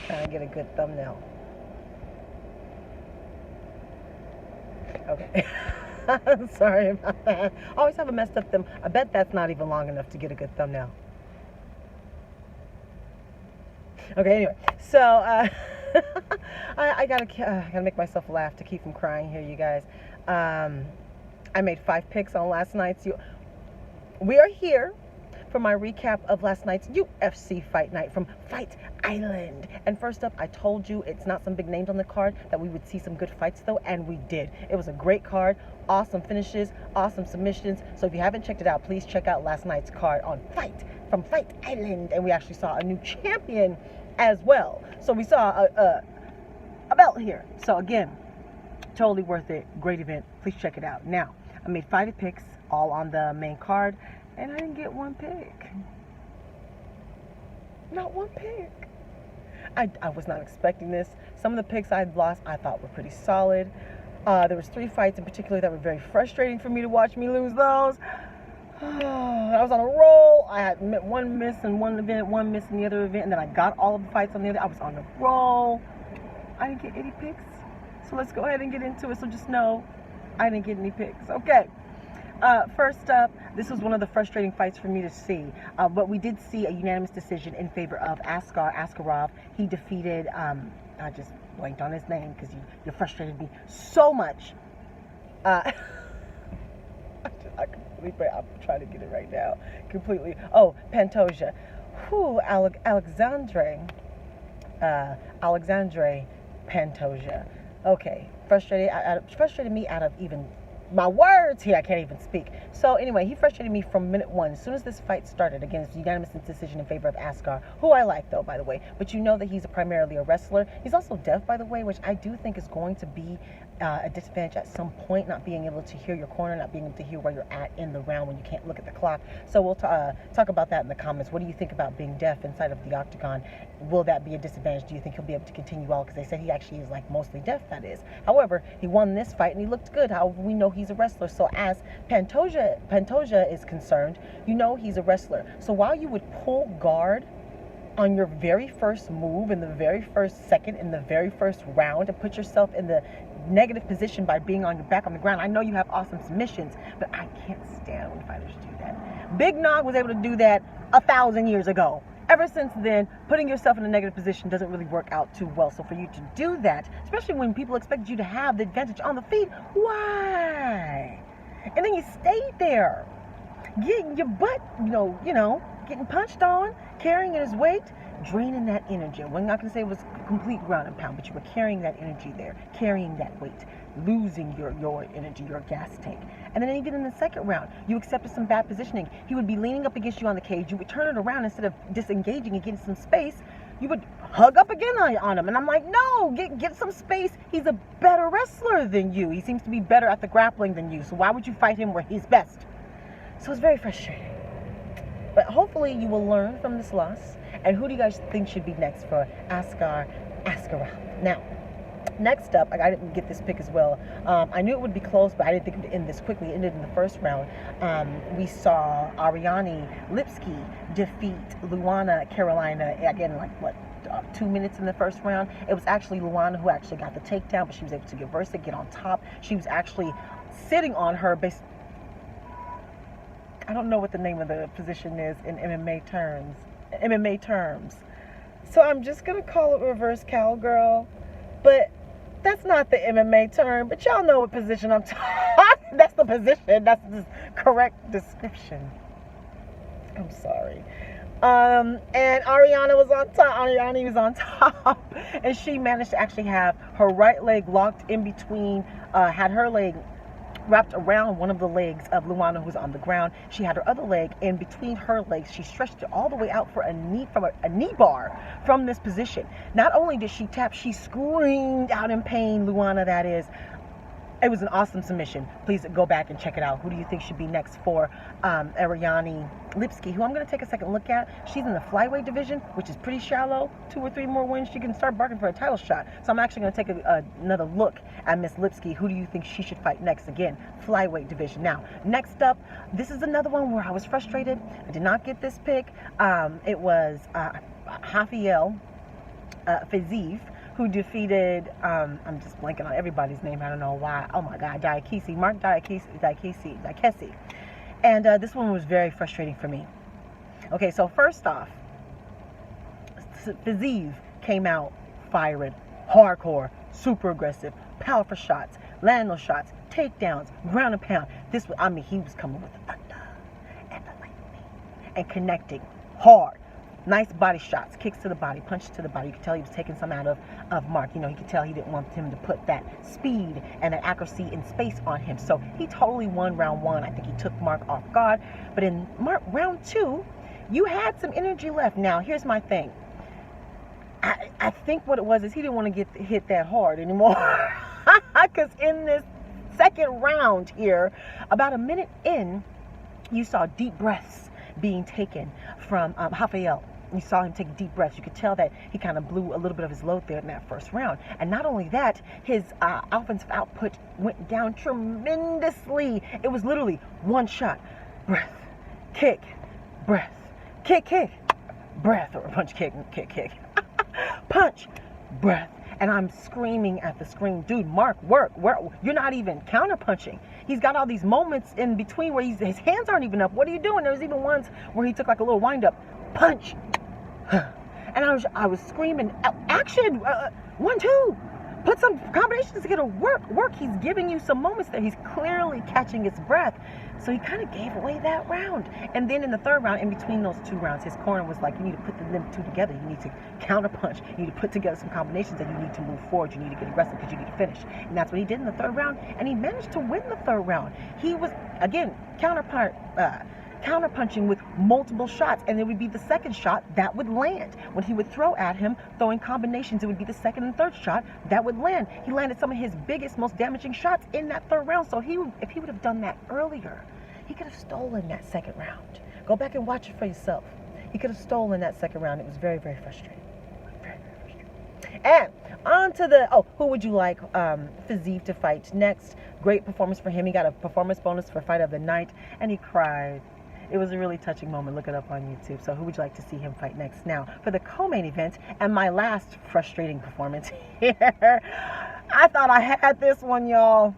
Trying to get a good thumbnail. Okay. Sorry about that. I always have a messed up thumb. I bet that's not even long enough to get a good thumbnail. Okay, anyway. So, I gotta make myself laugh to keep from crying here, you guys. I made 5 picks on last night's. We are here for my recap of last night's UFC fight night from Fight Island. And first up, I told you it's not some big names on the card, that we would see some good fights though, and we did. It was a great card, awesome finishes, awesome submissions. So if you haven't checked it out, please check out last night's card on Fight from Fight Island. And we actually saw a new champion as well. So we saw a belt here. So again, totally worth it. Great event. Please check it out. Now, I made 5 picks, all on the main card, and I didn't get 1 pick. Not 1 pick. I was not expecting this. Some of the picks I'd lost I thought were pretty solid. There was 3 fights in particular that were very frustrating for me to watch me lose those. I was on a roll. I had 1 miss in one event, 1 miss in the other event, and then I got all of the fights on the other. I was on a roll. I didn't get any picks. So let's go ahead and get into it. So just know I didn't get any picks. Okay. First up, this was one of the frustrating fights for me to see. But we did see a unanimous decision in favor of Askarov. He defeated, I just blanked on his name because you frustrated me so much. I'm trying to get it right now. Completely. Oh, Pantoja. Whew, Alexandre Pantoja. Okay. Frustrated me out of even my words here. I can't even speak. So anyway, he frustrated me from minute 1. As soon as this fight started, again, it's a unanimous decision in favor of Askar, who I like though, by the way. But you know that he's primarily a wrestler. He's also deaf, by the way, which I do think is going to be a disadvantage at some point, not being able to hear your corner, not being able to hear where you're at in the round when you can't look at the clock. So we'll talk about that in the comments. What do you think about being deaf inside of the octagon? Will that be a disadvantage? Do you think he'll be able to continue well? Because they said he actually is like mostly deaf, that is. However, he won this fight and he looked good. However, we know he's a wrestler. So as Pantoja is concerned, you know he's a wrestler. So while you would pull guard on your very first move, in the very first second, in the very first round, and put yourself in the negative position by being on your back on the ground. I know you have awesome submissions, but I can't stand when fighters do that. Big Nog was able to do that 1,000 years ago. Ever since then, putting yourself in a negative position doesn't really work out too well. So for you to do that, especially when people expect you to have the advantage on the feet, why? And then you stayed there, getting your butt, getting punched on, carrying his weight, draining that energy. I'm not going to say it was complete ground and pound, but you were carrying that energy there, carrying that weight, losing your energy, your gas tank. And then even in the second round, you accepted some bad positioning. He would be leaning up against you on the cage. You would turn it around. Instead of disengaging and getting some space, you would hug up again on him. And I'm like, no, get some space. He's a better wrestler than you. He seems to be better at the grappling than you. So why would you fight him where he's best? So it's very frustrating. But hopefully you will learn from this loss. And who do you guys think should be next for Askarov? Now, next up, I didn't get this pick as well. I knew it would be close, but I didn't think it would end this quickly. It ended in the first round. We saw Ariane Lipski defeat Luana Carolina, again, 2 minutes in the first round. It was actually Luana who actually got the takedown, but she was able to reverse it, get on top. She was actually sitting on her base. I don't know what the name of the position is in MMA terms. So I'm just going to call it reverse cowgirl. But that's not the MMA term. But y'all know what position I'm talking. That's the position. That's the correct description. I'm sorry. And Ariane was on top. And she managed to actually have her right leg locked in between, had her leg wrapped around one of the legs of Luana, who's on the ground. She had her other leg in between her legs. She stretched it all the way out for a knee bar from this position. Not only did she tap, she screamed out in pain, Luana, that is. It was an awesome submission. Please go back and check it out. Who do you think should be next for Ariane Lipski, who I'm going to take a second look at? She's in the flyweight division, which is pretty shallow. 2 or 3 more wins, she can start bargaining for a title shot. So I'm actually going to take another look at Miss Lipski. Who do you think she should fight next? Again, flyweight division. Now, next up, this is another one where I was frustrated. I did not get this pick. It was Rafael Fiziev, who defeated, I'm just blanking on everybody's name, I don't know why. Oh my God, Mark Diakese. And this one was very frustrating for me. Okay, so first off, Fiziev came out firing hardcore, super aggressive, powerful shots, landing those shots, takedowns, ground and pound. He was coming with the thunder and the lightning and connecting hard. Nice body shots, kicks to the body, punches to the body. You could tell he was taking some out of Mark. You could tell he didn't want him to put that speed and that accuracy in space on him. So he totally won round one. I think he took Mark off guard. But in round two, you had some energy left. Now, here's my thing. I think what it was is he didn't want to get hit that hard anymore. Because in this second round here, about a minute in, you saw deep breaths being taken from Rafael. You saw him take deep breaths. You could tell that he kind of blew a little bit of his load there in that first round. And not only that, his offensive output went down tremendously. It was literally one shot, breath, kick, breath, kick, breath, or punch, kick, punch, breath. And I'm screaming at the screen, dude, Mark, work. You're not even counter punching. He's got all these moments in between where his hands aren't even up. What are you doing? There was even ones where he took like a little wind up, punch. And I was screaming, action, 1, 2. Put some combinations together, work. He's giving you some moments there. He's clearly catching his breath. So he kind of gave away that round. And then in the third round, in between those two rounds, his corner was like, you need to put them two together. You need to counter punch. You need to put together some combinations, and you need to move forward. You need to get aggressive because you need to finish. And that's what he did in the third round. And he managed to win the third round. He was, again, counter-punching with multiple shots, and it would be the second shot that would land. When he would throw at him, throwing combinations, it would be the second and third shot that would land. He landed some of his biggest, most damaging shots in that third round, so if he would have done that earlier, he could have stolen that second round. Go back and watch it for yourself. He could have stolen that second round. It was very, very frustrating. Very, very frustrating. And on to the, who would you like Fiziev to fight next? Great performance for him. He got a performance bonus for Fight of the Night, and he cried. It was a really touching moment. Look it up on YouTube. So who would you like to see him fight next? Now, for the co-main event, and my last frustrating performance here, I thought I had this one, y'all.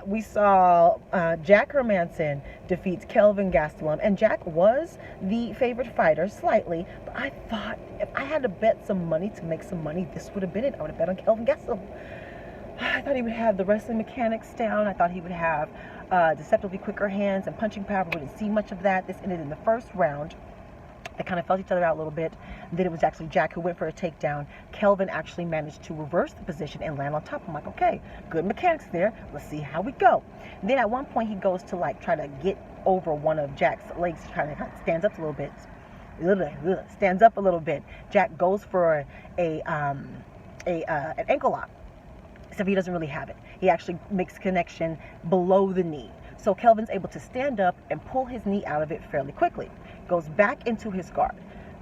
We saw Jack Hermansson defeats Kelvin Gastelum, and Jack was the favorite fighter slightly, but I thought if I had to bet some money to make some money, this would have been it. I would have bet on Kelvin Gastelum. I thought he would have the wrestling mechanics down. I thought he would have deceptively quicker hands and punching power, but we didn't see much of that. This ended in the first round. They kind of felt each other out a little bit. And then it was actually Jack who went for a takedown. Kelvin actually managed to reverse the position and land on top. I'm like, okay, good mechanics there. Let's see how we go. And then at one point he goes to try to get over one of Jack's legs, kind of stands up a little bit. Stands up a little bit. Jack goes for an ankle lock. Except he doesn't really have it. He actually makes connection below the knee. So Kelvin's able to stand up and pull his knee out of it fairly quickly. Goes back into his guard.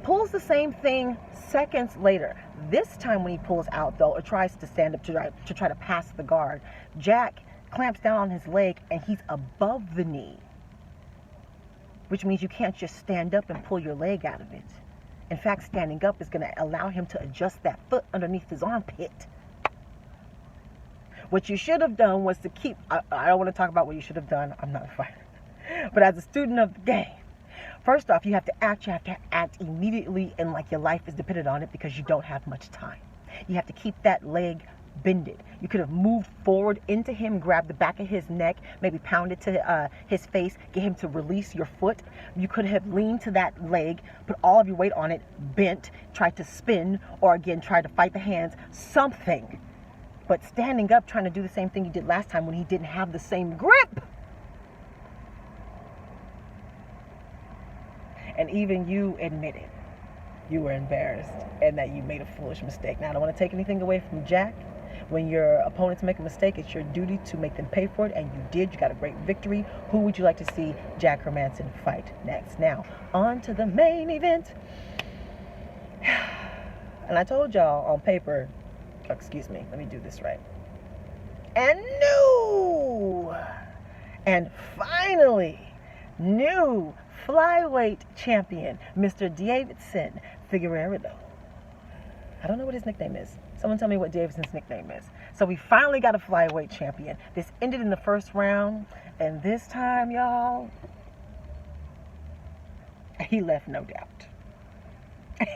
Pulls the same thing seconds later. This time when he pulls out, though, or tries to stand up to try to pass the guard, Jack clamps down on his leg and he's above the knee. Which means you can't just stand up and pull your leg out of it. In fact, standing up is going to allow him to adjust that foot underneath his armpit. What you should have done was to keep, I don't want to talk about what you should have done. I'm not a fighter. But as a student of the game, first off, you have to act immediately and like your life is dependent on it because you don't have much time. You have to keep that leg bended. You could have moved forward into him, grabbed the back of his neck, maybe pounded to his face, get him to release your foot. You could have leaned to that leg, put all of your weight on it, bent, tried to spin, or again, tried to fight the hands, something. But standing up, trying to do the same thing you did last time when he didn't have the same grip. And even you admitted you were embarrassed and that you made a foolish mistake. Now, I don't want to take anything away from Jack. When your opponents make a mistake, it's your duty to make them pay for it, and you did. You got a great victory. Who would you like to see Jack Hermansson fight next? Now, on to the main event. And I told y'all on paper, excuse me, let me do this right. And finally, new flyweight champion, Mr. Deiveson Figueiredo. I don't know what his nickname is. Someone tell me what Deiveson's nickname is. So we finally got a flyweight champion. This ended in the first round, and this time, y'all, he left no doubt.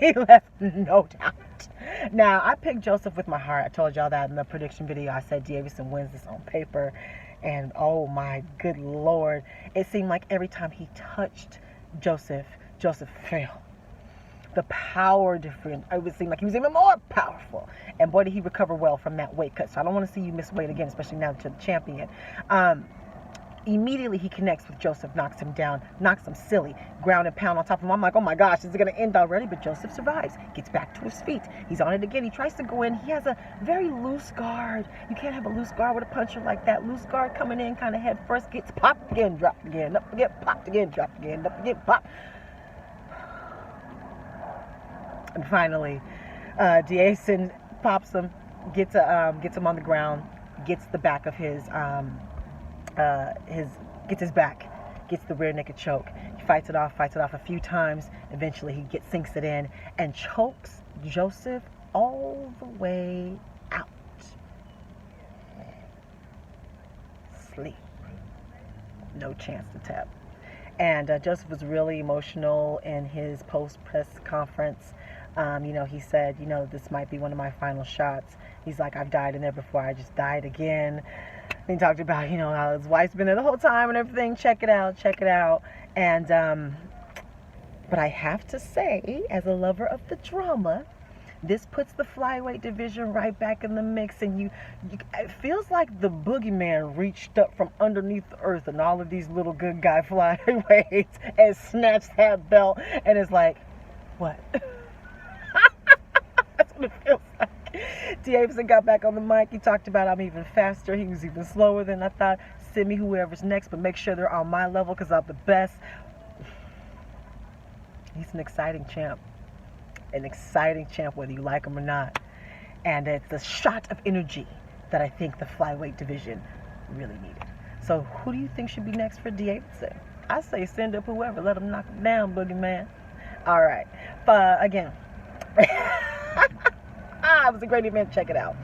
He left no doubt. Now, I picked Joseph with my heart. I told y'all that in the prediction video. I said Deiveson wins this on paper. And oh my good Lord, it seemed like every time he touched Joseph fell. The power difference, it would seem like he was even more powerful. And boy, did he recover well from that weight cut. So I don't want to see you miss weight again, especially now that you're the champion. Immediately he connects with Joseph, knocks him down, knocks him silly, ground and pound on top of him. I'm like, oh my gosh, is it going to end already? But Joseph survives, gets back to his feet. He's on it again. He tries to go in. He has a very loose guard. You can't have a loose guard with a puncher like that. Loose guard coming in kind of head first, gets popped again, dropped again, up again, popped again, dropped again, up again, popped. And finally, Deiveson pops him, gets him on the ground, gets the back of gets his back, gets the rear naked choke. He fights it off a few times. Eventually, he sinks it in and chokes Joseph all the way out. Sleep. No chance to tap. And Joseph was really emotional in his post-press conference. He said, this might be one of my final shots. He's like, I've died in there before. I just died again. And he talked about, how his wife's been there the whole time and everything. Check it out. And, but I have to say, as a lover of the drama, this puts the flyweight division right back in the mix. And it feels like the boogeyman reached up from underneath the earth and all of these little good guy flyweights and snatched that belt. And it's like, what? That's what it feels like. Deiveson got back on the mic. He talked about I'm even faster. He was even slower than I thought. Send me whoever's next, but make sure they're on my level because I'm the best. He's an exciting champ. An exciting champ, whether you like him or not. And it's a shot of energy that I think the flyweight division really needed. So who do you think should be next for Deiveson? I say send up whoever. Let him knock him down, boogeyman. All right. Again. It was a great event. Check it out.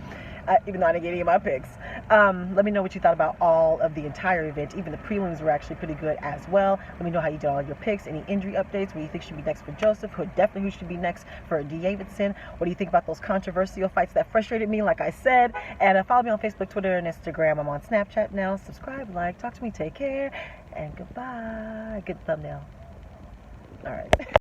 Even though I didn't get any of my picks. Let me know what you thought about all of the entire event. Even the prelims were actually pretty good as well. Let me know how you did all your picks. Any injury updates? What do you think should be next for Joseph? Who should be next for Deiveson? What do you think about those controversial fights that frustrated me, like I said? And follow me on Facebook, Twitter, and Instagram. I'm on Snapchat now. Subscribe, like, talk to me. Take care. And goodbye. Good thumbnail. All right.